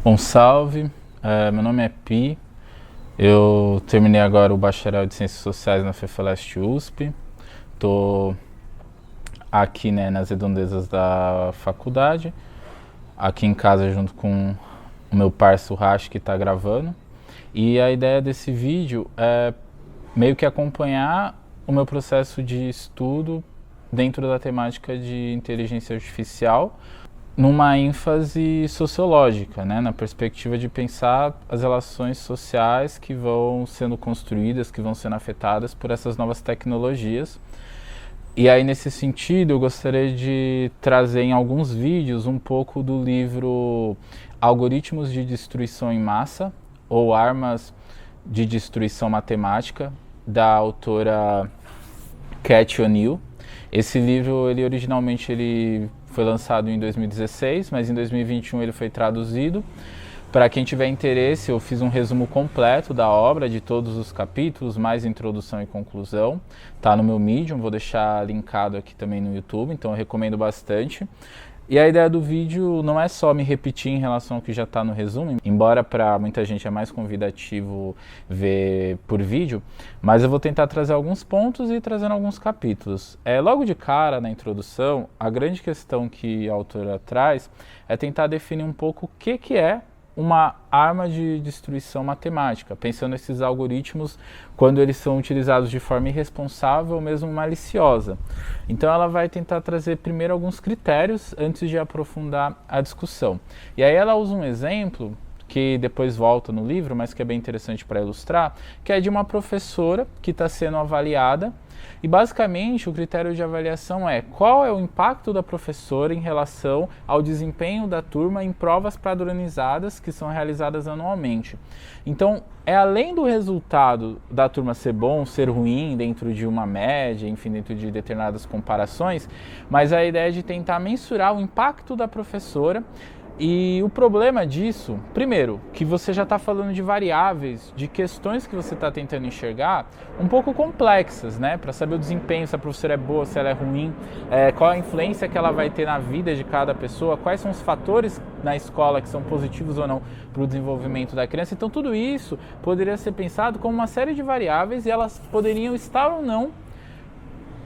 Bom, salve, meu nome é Pi, eu terminei agora o bacharel de Ciências Sociais na FEFELESTE USP, estou aqui, nas redondezas da faculdade, aqui em casa junto com o meu parceiro Rash que está gravando, e a ideia desse vídeo é meio que acompanhar o meu processo de estudo dentro da temática de inteligência artificial, numa ênfase sociológica, na perspectiva de pensar as relações sociais que vão sendo construídas, que vão sendo afetadas por essas novas tecnologias. E aí, nesse sentido, eu gostaria de trazer em alguns vídeos um pouco do livro Algoritmos de Destruição em Massa, ou Armas de Destruição Matemática, da autora Cathy O'Neil. Esse livro, ele foi lançado em 2016, mas em 2021 ele foi traduzido. Para quem tiver interesse, eu fiz um resumo completo da obra, de todos os capítulos, mais introdução e conclusão. Está no meu Medium, vou deixar linkado aqui também no YouTube, então eu recomendo bastante. E a ideia do vídeo não é só me repetir em relação ao que já está no resumo, embora para muita gente é mais convidativo ver por vídeo, mas eu vou tentar trazer alguns pontos e trazendo alguns capítulos. Logo de cara, na introdução, a grande questão que a autora traz é tentar definir um pouco o que é uma arma de destruição matemática, pensando nesses algoritmos quando eles são utilizados de forma irresponsável ou mesmo maliciosa. Então ela vai tentar trazer primeiro alguns critérios antes de aprofundar a discussão. E aí ela usa um exemplo que depois volta no livro, mas que é bem interessante para ilustrar, que é de uma professora que está sendo avaliada. E basicamente o critério de avaliação é qual é o impacto da professora em relação ao desempenho da turma em provas padronizadas que são realizadas anualmente. Então, além do resultado da turma ser bom, ser ruim dentro de uma média, enfim, dentro de determinadas comparações, mas a ideia é de tentar mensurar o impacto da professora. E o problema disso, primeiro, que você já está falando de variáveis, de questões que você está tentando enxergar um pouco complexas, para saber o desempenho, se a professora é boa, se ela é ruim, qual a influência que ela vai ter na vida de cada pessoa, quais são os fatores na escola que são positivos ou não para o desenvolvimento da criança. Então tudo isso poderia ser pensado como uma série de variáveis e elas poderiam estar ou não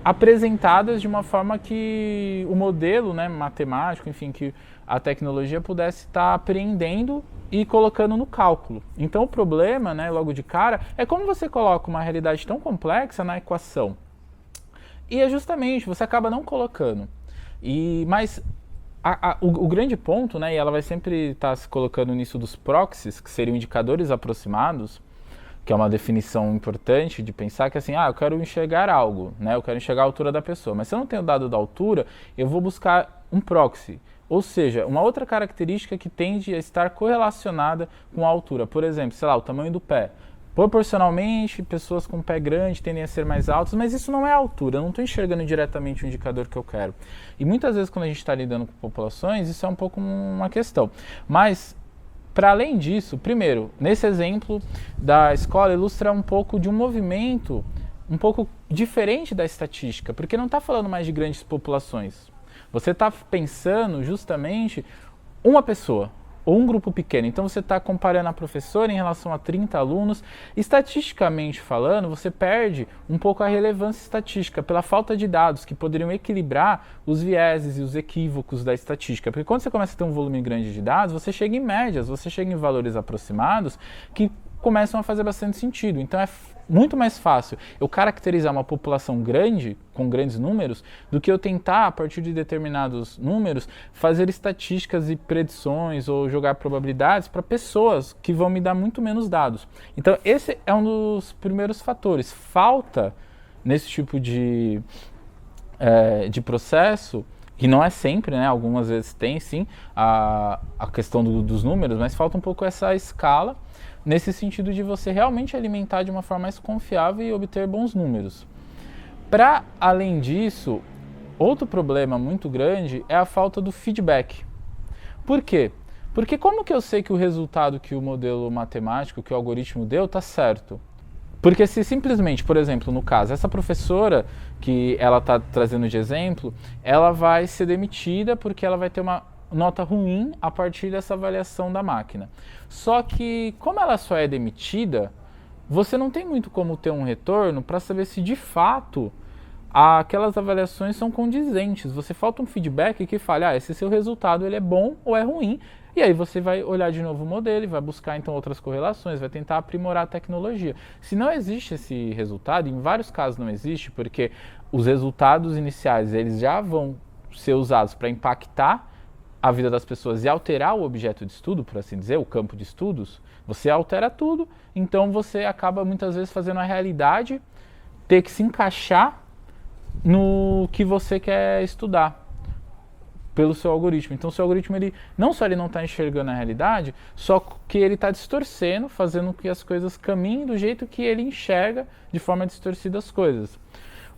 apresentadas de uma forma que o modelo matemático, enfim, que a tecnologia pudesse estar apreendendo e colocando no cálculo. Então o problema, logo de cara, é como você coloca uma realidade tão complexa na equação. E é justamente, você acaba não colocando. Mas o grande ponto, e ela vai sempre estar se colocando nisso dos proxies, que seriam indicadores aproximados, que é uma definição importante de pensar que assim, eu quero enxergar algo, eu quero enxergar a altura da pessoa, mas se eu não tenho dado da altura, eu vou buscar um proxy, ou seja, uma outra característica que tende a estar correlacionada com a altura. Por exemplo, o tamanho do pé. Proporcionalmente, pessoas com pé grande tendem a ser mais altas, mas isso não é a altura, eu não estou enxergando diretamente o indicador que eu quero. E muitas vezes quando a gente está lidando com populações, isso é um pouco uma questão. Mas para além disso, primeiro, nesse exemplo da escola ilustra um pouco de um movimento um pouco diferente da estatística, porque não está falando mais de grandes populações. Você está pensando justamente uma pessoa ou um grupo pequeno. Então você está comparando a professora em relação a 30 alunos. Estatisticamente falando, você perde um pouco a relevância estatística pela falta de dados que poderiam equilibrar os vieses e os equívocos da estatística. Porque quando você começa a ter um volume grande de dados, você chega em médias, você chega em valores aproximados que começam a fazer bastante sentido. Então é muito mais fácil eu caracterizar uma população grande, com grandes números, do que eu tentar, a partir de determinados números, fazer estatísticas e predições ou jogar probabilidades para pessoas que vão me dar muito menos dados. Então esse é um dos primeiros fatores. Falta, nesse tipo de processo, que não é sempre, algumas vezes tem sim a questão dos números, mas falta um pouco essa escala, nesse sentido de você realmente alimentar de uma forma mais confiável e obter bons números. Para além disso, outro problema muito grande é a falta do feedback. Por quê? Porque como que eu sei que o resultado que o modelo matemático, que o algoritmo deu, está certo? Porque se simplesmente, por exemplo, no caso, essa professora que ela está trazendo de exemplo, ela vai ser demitida porque ela vai ter uma nota ruim a partir dessa avaliação da máquina. Só que, como ela só é demitida, você não tem muito como ter um retorno para saber se de fato aquelas avaliações são condizentes. Você falta um feedback que fale, esse seu resultado ele é bom ou é ruim. E aí você vai olhar de novo o modelo e vai buscar então outras correlações, vai tentar aprimorar a tecnologia. Se não existe esse resultado, em vários casos não existe, porque os resultados iniciais eles já vão ser usados para impactar a vida das pessoas e alterar o objeto de estudo, por assim dizer, o campo de estudos, você altera tudo, então você acaba muitas vezes fazendo a realidade ter que se encaixar no que você quer estudar pelo seu algoritmo. Então o seu algoritmo, ele não só ele não está enxergando a realidade, só que ele está distorcendo, fazendo com que as coisas caminhem do jeito que ele enxerga de forma distorcida as coisas.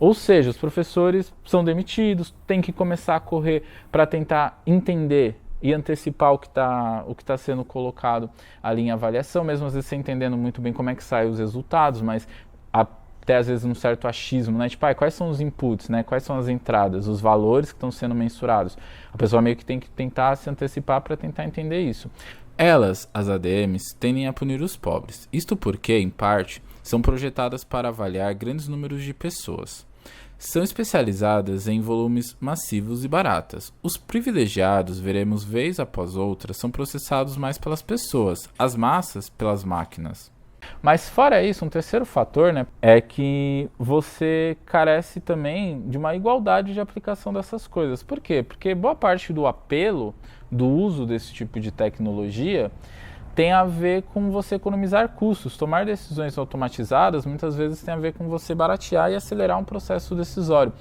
Ou seja, os professores são demitidos, tem que começar a correr para tentar entender e antecipar o que tá sendo colocado ali em avaliação, mesmo às vezes sem entendendo muito bem como é que saem os resultados, mas até às vezes um certo achismo, né? Tipo, quais são os inputs, né? Quais são as entradas, os valores que estão sendo mensurados. A pessoa meio que tem que tentar se antecipar para tentar entender isso. Elas, as ADMs, tendem a punir os pobres. Isto porque, em parte, são projetadas para avaliar grandes números de pessoas. São especializadas em volumes massivos e baratas. Os privilegiados, veremos vez após outra, são processados mais pelas pessoas, as massas pelas máquinas. Mas fora isso, um terceiro fator, né, é que você carece também de uma igualdade de aplicação dessas coisas. Por quê? Porque boa parte do apelo do uso desse tipo de tecnologia tem a ver com você economizar custos. Tomar decisões automatizadas muitas vezes tem a ver com você baratear e acelerar um processo decisório.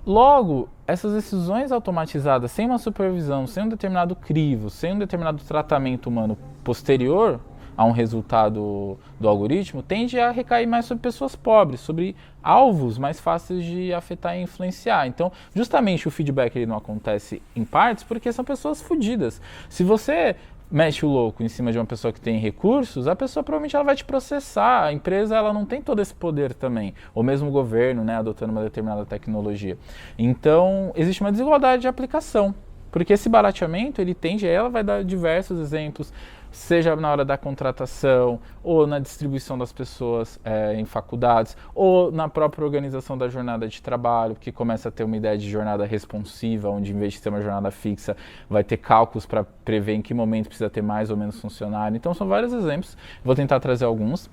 Logo, essas decisões automatizadas sem uma supervisão, sem um determinado crivo, sem um determinado tratamento humano posterior a um resultado do algoritmo, tende a recair mais sobre pessoas pobres, sobre alvos mais fáceis de afetar e influenciar. Então, justamente o feedback ele não acontece em partes porque são pessoas fodidas. Se você mexe o louco em cima de uma pessoa que tem recursos, a pessoa provavelmente ela vai te processar. A empresa ela não tem todo esse poder também, ou mesmo o governo, né, adotando uma determinada tecnologia. Então, existe uma desigualdade de aplicação, porque esse barateamento, ele tende, ela vai dar diversos exemplos, seja na hora da contratação, ou na distribuição das pessoas em faculdades, ou na própria organização da jornada de trabalho, que começa a ter uma ideia de jornada responsiva, onde em vez de ter uma jornada fixa, vai ter cálculos para prever em que momento precisa ter mais ou menos funcionário. Então são vários exemplos, vou tentar trazer alguns,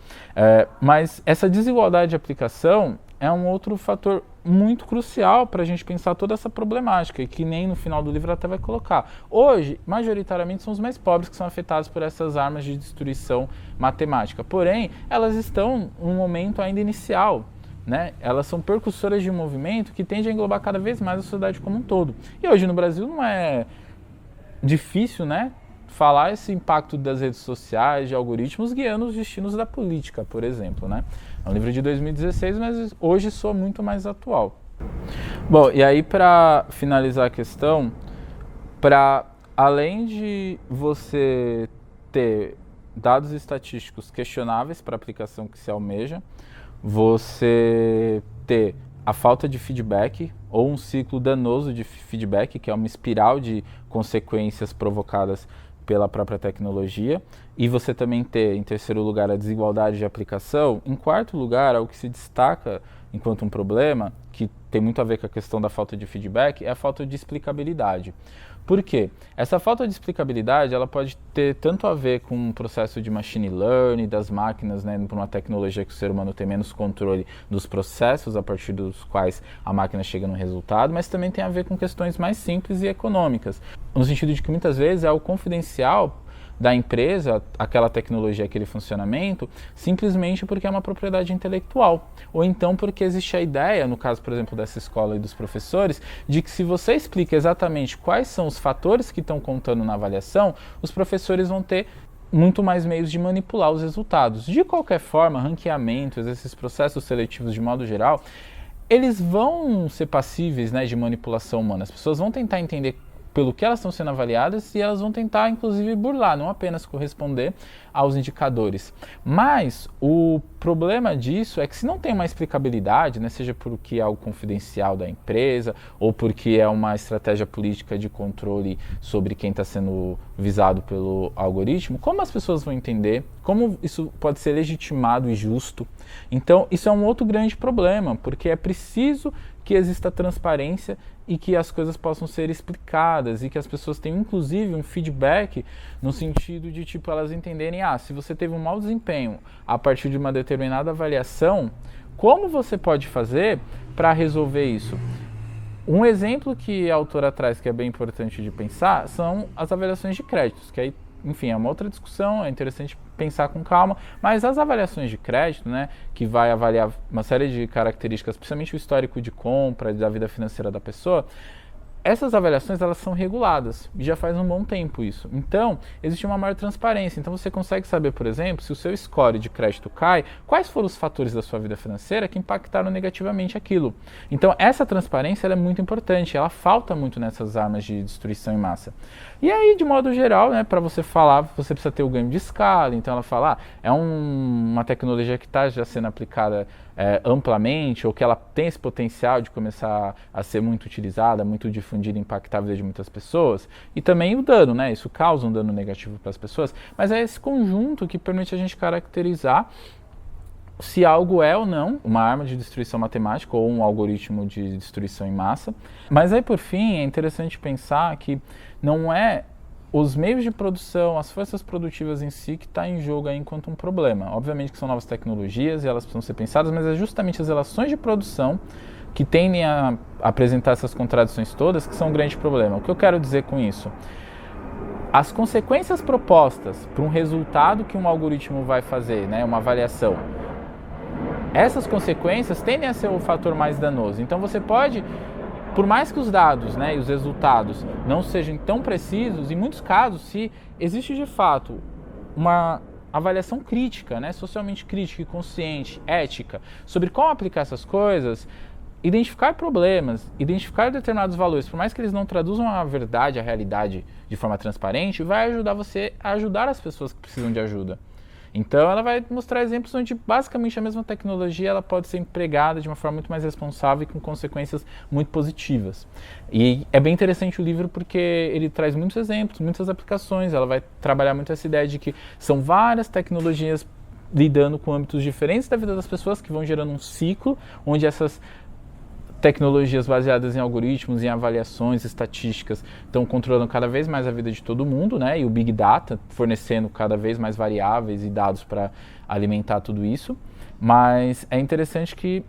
mas essa desigualdade de aplicação é um outro fator muito crucial para a gente pensar toda essa problemática, e que nem no final do livro até vai colocar. Hoje, majoritariamente, são os mais pobres que são afetados por essas armas de destruição matemática. Porém, elas estão num momento ainda inicial, né? Elas são percursoras de um movimento que tende a englobar cada vez mais a sociedade como um todo. E hoje no Brasil não é difícil, né, falar esse impacto das redes sociais, de algoritmos guiando os destinos da política, por exemplo, né? É um livro de 2016, mas hoje soa muito mais atual. Bom, e aí para finalizar a questão, além de você ter dados estatísticos questionáveis para a aplicação que se almeja, você ter a falta de feedback ou um ciclo danoso de feedback, que é uma espiral de consequências provocadas pela própria tecnologia, e você também ter, em terceiro lugar, a desigualdade de aplicação. Em quarto lugar, o que se destaca enquanto um problema, que tem muito a ver com a questão da falta de feedback, é a falta de explicabilidade. Por quê? Essa falta de explicabilidade ela pode ter tanto a ver com um processo de machine learning, das máquinas, né, por uma tecnologia que o ser humano tem menos controle dos processos a partir dos quais a máquina chega no resultado, mas também tem a ver com questões mais simples e econômicas, no sentido de que muitas vezes é o confidencial da empresa, aquela tecnologia, aquele funcionamento, simplesmente porque é uma propriedade intelectual. Ou então porque existe a ideia, no caso, por exemplo, dessa escola e dos professores, de que se você explica exatamente quais são os fatores que estão contando na avaliação, os professores vão ter muito mais meios de manipular os resultados. De qualquer forma, ranqueamentos, esses processos seletivos de modo geral, eles vão ser passíveis, né, de manipulação humana. As pessoas vão tentar entender pelo que elas estão sendo avaliadas e elas vão tentar, inclusive, burlar, não apenas corresponder aos indicadores. Mas o problema disso é que se não tem uma explicabilidade, né, seja porque é algo confidencial da empresa ou porque é uma estratégia política de controle sobre quem está sendo visado pelo algoritmo, como as pessoas vão entender, como isso pode ser legitimado e justo? Então, isso é um outro grande problema, porque é preciso que exista transparência e que as coisas possam ser explicadas e que as pessoas tenham, inclusive, um feedback no sentido de, tipo, elas entenderem, se você teve um mau desempenho a partir de uma determinada avaliação, como você pode fazer para resolver isso? Um exemplo que a autora traz, que é bem importante de pensar, são as avaliações de créditos, que aí, enfim, é uma outra discussão, é interessante pensar com calma, mas as avaliações de crédito, né, que vai avaliar uma série de características, principalmente o histórico de compra, da vida financeira da pessoa, essas avaliações, elas são reguladas, e já faz um bom tempo isso. Então, existe uma maior transparência. Então, você consegue saber, por exemplo, se o seu score de crédito cai, quais foram os fatores da sua vida financeira que impactaram negativamente aquilo. Então, essa transparência ela é muito importante, ela falta muito nessas armas de destruição em massa. E aí, de modo geral, né, para você falar, você precisa ter o ganho de escala. Então, ela fala, uma tecnologia que está já sendo aplicada amplamente, ou que ela tem esse potencial de começar a ser muito utilizada, muito difundida e impactar a vida de muitas pessoas, e também o dano, né? Isso causa um dano negativo para as pessoas, mas é esse conjunto que permite a gente caracterizar se algo é ou não uma arma de destruição matemática ou um algoritmo de destruição em massa. Mas aí, por fim, é interessante pensar que não é os meios de produção, as forças produtivas em si que está em jogo aí enquanto um problema. Obviamente que são novas tecnologias e elas precisam ser pensadas, mas é justamente as relações de produção que tendem a apresentar essas contradições todas que são um grande problema. O que eu quero dizer com isso? As consequências propostas para um resultado que um algoritmo vai fazer, né, uma avaliação, essas consequências tendem a ser o fator mais danoso. Então você pode, por mais que os dados, né, e os resultados não sejam tão precisos, em muitos casos, se existe de fato uma avaliação crítica, né, socialmente crítica e consciente, ética, sobre como aplicar essas coisas, identificar problemas, identificar determinados valores, por mais que eles não traduzam a verdade, a realidade de forma transparente, vai ajudar você a ajudar as pessoas que precisam de ajuda. Então ela vai mostrar exemplos onde basicamente a mesma tecnologia ela pode ser empregada de uma forma muito mais responsável e com consequências muito positivas. E é bem interessante o livro porque ele traz muitos exemplos, muitas aplicações, ela vai trabalhar muito essa ideia de que são várias tecnologias lidando com âmbitos diferentes da vida das pessoas que vão gerando um ciclo onde essas tecnologias baseadas em algoritmos, em avaliações, estatísticas, estão controlando cada vez mais a vida de todo mundo, né? E o Big Data fornecendo cada vez mais variáveis e dados para alimentar tudo isso. Mas é interessante que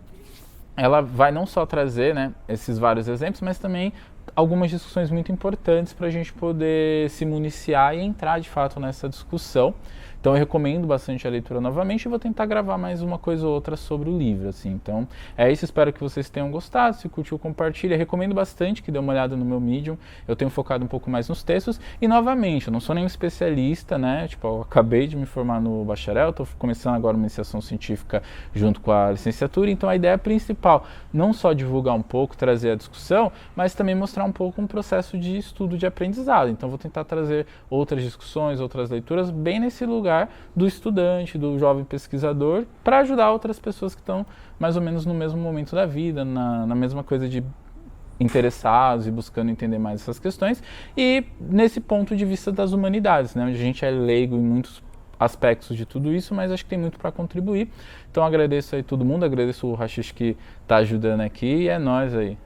ela vai não só trazer, né, esses vários exemplos, mas também algumas discussões muito importantes para a gente poder se municiar e entrar de fato nessa discussão. Então eu recomendo bastante a leitura novamente e vou tentar gravar mais uma coisa ou outra sobre o livro, assim. Então é isso, espero que vocês tenham gostado. Se curtiu, compartilha. Recomendo bastante que dê uma olhada no meu Medium. Eu tenho focado um pouco mais nos textos. E novamente, eu não sou nenhum especialista, né? Tipo, eu acabei de me formar no bacharel, estou começando agora uma iniciação científica junto com a licenciatura. Então a ideia principal, não só divulgar um pouco, trazer a discussão, mas também mostrar um pouco um processo de estudo, de aprendizado. Então vou tentar trazer outras discussões, outras leituras, bem nesse lugar do estudante, do jovem pesquisador, para ajudar outras pessoas que estão mais ou menos no mesmo momento da vida, na mesma coisa de interessados e buscando entender mais essas questões, e nesse ponto de vista das humanidades, né, onde a gente é leigo em muitos aspectos de tudo isso, mas acho que tem muito para contribuir. Então agradeço aí todo mundo, agradeço o Hashish que está ajudando aqui, e é nóis aí.